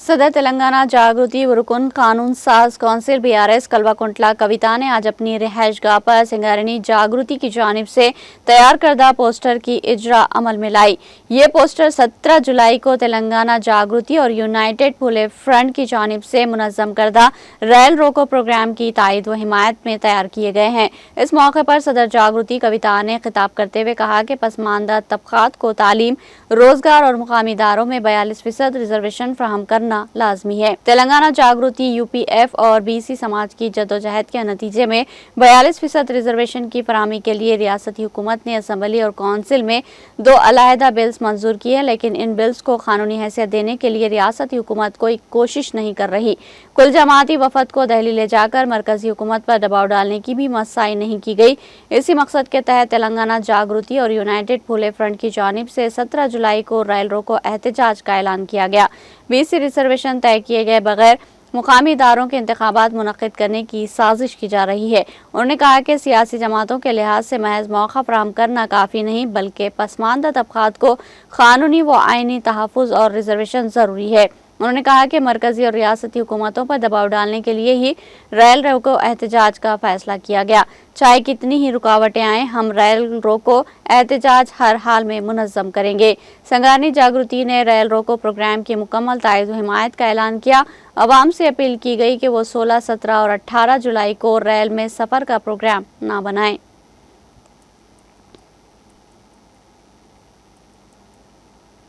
सदर तेलंगाना जागृति रुकन कानून साज कौंसिल BRS कल्वाकुंटला कविता ने आज अपनी रिहाइशगाह पर सिंगारनी जागृति की जानिब से तैयार करदा पोस्टर की इजरा अमल में लाई। ये पोस्टर 17 जुलाई को तेलंगाना जागृति और यूनाइटेड पुले फ्रंट की जानिब से मुनज़्ज़म करदा रैल रोको प्रोग्राम की तायद व हिमायत में तैयार किए गए हैं। इस मौके पर सदर जागृति कविता ने खिताब करते हुए कहा कि पसमानदा तबकात को तालीम, रोजगार और मुकामी इदारों में 42% रिजर्वेशन फराहम करना लाजमी है। तेलंगाना जागृति UPF और BC समाज की जद्दोजहद के नतीजे में 42% रिजर्वेशन की फराहमी के लिए रियासती हुकूमत ने असम्बली और कौंसिल में 2 अलहदा बिल्स मंजूर किए हैं, लेकिन इन बिल्स को कानूनी हैसियत देने के लिए रियासती हुकूमत कोई कोशिश नहीं कर रही। कुल जमाती वफद को दिल्ली ले जाकर मरकजी हुकूमत पर दबाव डालने की भी मसाई नहीं की गई। इसी मकसद के तहत तेलंगाना जागृति और यूनाइटेड पुले फ्रंट की जानिब से 17 जुलाई को रैल रोको एहतजाज का ऐलान किया गया। BC रिजर्वेशन तय किए गए बगैर मुकामी इदारों के इंतखाबात मुनक्किद करने की साजिश की जा रही है। उन्होंने कहा कि सियासी जमातों के लिहाज से महज मौका फराहम करना काफ़ी नहीं, बल्कि पसमानदा तबकात को कानूनी व आईनी तहफ़्फ़ुज़ और रिजर्वेशन ज़रूरी है। उन्होंने कहा कि मरकजी और रियासती हुकूमतों पर दबाव डालने के लिए ही रैल रोको एहतजाज का फैसला किया गया। चाहे कितनी ही रुकावटें आएं, हम रैल रोको एहतजाज हर हाल में मुनज़्ज़म करेंगे। सिंगारनी जागृति ने रैल रोको प्रोग्राम की मुकम्मल तायद व हिमायत का ऐलान किया। अवाम से अपील की गई कि वो 16, 17 और 18 जुलाई को रैल में सफ़र का प्रोग्राम ना बनाएं।